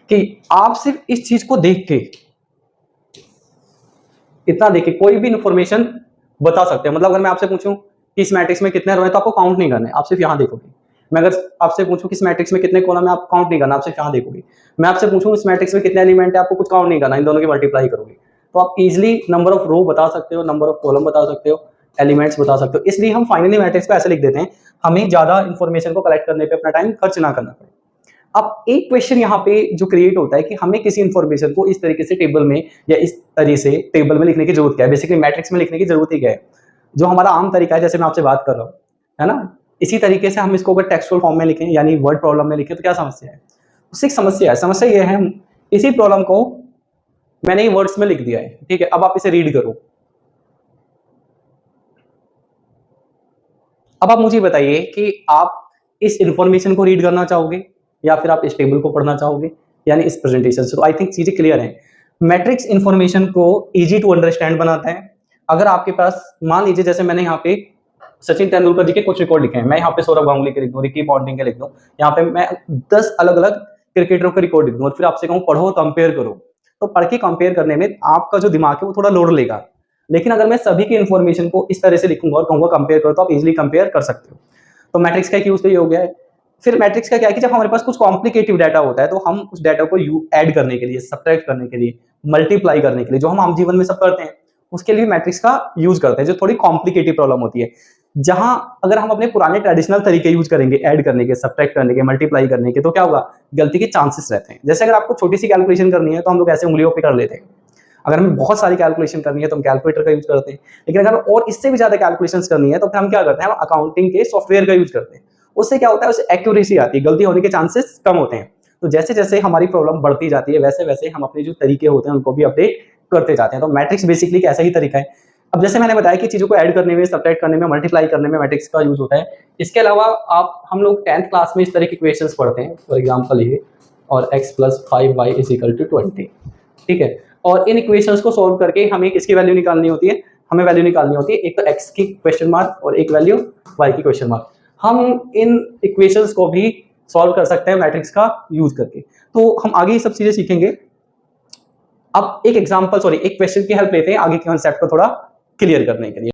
कि आप सिर्फ इस चीज को देख के, इतना देख के कोई भी इंफॉर्मेशन बता सकते हैं। मतलब अगर मैं आपसे पूछूं कि इस मैट्रिक्स में कितने रो है, तो आपको काउंट नहीं करने, आप सिर्फ यहां देखोगे। मैं अगर आपसे पूछूं कि इस मैट्रिक्स में कितने कॉलम है, आप काउंट नहीं करना, आप सिर्फ यहां देखोगे। मैं आपसे पूछूं इस मैट्रिक्स में कितने एलिमेंट है, आपको कुछ काउंट नहीं करना, इन दोनों की मल्टीप्लाई करोगे। तो आप इजिली नंबर ऑफ रो बता सकते हो, नंबर ऑफ कॉलम बता सकते हो, एलिमेंट्स बता सकते हो। इसलिए हम फाइनली मैट्रिक्स को ऐसे लिख देते हैं, हमें ज्यादा इंफॉर्मेशन को कलेक्ट करने पे अपना टाइम खर्च ना करना पड़े। अब एक क्वेश्चन यहाँ पे जो क्रिएट होता है कि हमें किसी इंफॉर्मेशन को इस तरीके से टेबल में या इस तरीके से टेबल में लिखने की जरूरत क्या है, बेसिकली मैट्रिक्स में लिखने की जरूरत ही क्या है। जो हमारा आम तरीका है, जैसे मैं आपसे बात कर रहा हूँ, है ना, इसी तरीके से हम इसको अगर टेक्सुअल फॉर्म में लिखें यानी वर्ड प्रॉब्लम में लिखें तो क्या समस्या है? उससे एक समस्या है। समस्या ये है, इसी प्रॉब्लम को मैंने वर्ड्स में लिख दिया है, ठीक है, अब आप इसे रीड करो। अब आप मुझे बताइए कि आप इस इंफॉर्मेशन को रीड करना चाहोगे या फिर आप इस टेबल को पढ़ना चाहोगे, यानी इस प्रेजेंटेशन से। तो आई थिंक चीजें क्लियर हैं। मैट्रिक्स इंफॉर्मेशन को इजी टू अंडरस्टैंड बनाता है। अगर आपके पास, मान लीजिए जैसे मैंने यहाँ पे सचिन तेंदुलकर जी के कुछ रिकॉर्ड लिखे हैं, मैं यहाँ पे सौरव गांगुली के लिख दूं, रिकी पॉन्टिंग के लिख दूं, यहाँ पे मैं 10 अलग अलग क्रिकेटरों के रिकॉर्ड लिख दूं और फिर आपसे कहूँ पढ़ो कंपेयर करो, तो पढ़ के कंपेयर करने में आपका जो दिमाग है वो थोड़ा लोड लेगा। लेकिन अगर मैं सभी की इन्फॉर्मेशन को इस तरह से लिखूंगा और कहूंगा कंपेयर करो, तो आप इजिली कंपेयर कर सकते हो। तो मैट्रिक्स का एक यूज तो ये हो गया है। फिर मैट्रिक्स का क्या है कि जब हमारे पास कुछ कॉम्प्लिकेटिव डाटा होता है, तो हम उस डाटा को ऐड करने के लिए, सब्ट्रैक्ट करने के लिए, मल्टीप्लाई करने के लिए, जो हम आम जीवन में सब करते हैं, उसके लिए मैट्रिक्स का यूज करते हैं, जो थोड़ी कॉम्प्लिकेटिव प्रॉब्लम होती है। जहां अगर हम अपने पुराने ट्रेडिशनल तरीके यूज करेंगे ऐड करने के, सब्ट्रैक्ट करने के, मल्टीप्लाई करने के, तो क्या होगा, गलती के चांसेस रहते हैं। जैसे अगर आपको छोटी सी कैलकुलेशन करनी है तो हम लोग ऐसे उंगलियों पे कर लेते हैं। अगर हमें बहुत सारी कैलकुलेशन करनी है तो हम कैलकुलेटर का यूज करते हैं। लेकिन अगर और इससे भी ज्यादा कैलकुलेशंस करनी है तो फिर हम क्या करते हैं, हम अकाउंटिंग के सॉफ्टवेयर का यूज करते हैं। उससे क्या होता है, उससे एक्यूरेसी आती है, गलती होने के चांसेस कम होते हैं। तो जैसे जैसे हमारी प्रॉब्लम बढ़ती जाती है, वैसे वैसे हम अपने जो तरीके होते हैं उनको भी अपडेट करते जाते हैं। तो मैट्रिक्स बेसिकली ऐसा ही तरीका है। अब जैसे मैंने बताया कि चीजों को ऐड करने में, सब्ट्रैक्ट करने में, मल्टीप्लाई करने में मैट्रिक्स का यूज होता है। इसके अलावा हम लोग 10th क्लास में इस तरह के इक्वेशंस पढ़ते हैं, फॉर एग्जांपल ये, और x + 5y = 20, ठीक है। और इन इक्वेशंस को सॉल्व करके हमें किसकी वैल्यू निकालनी होती है, हमें वैल्यू निकालनी होती है, एक तो x की क्वेश्चन मार्क और एक वैल्यू y की क्वेश्चन मार्क। हम इन इक्वेशंस को भी सॉल्व कर सकते हैं मैट्रिक्स का यूज करके। तो हम आगे ये सब चीजें सीखेंगे। अब एक क्वेश्चन की हेल्प लेते हैं आगे के कॉन्सेप्ट को थोड़ा क्लियर करने के लिए।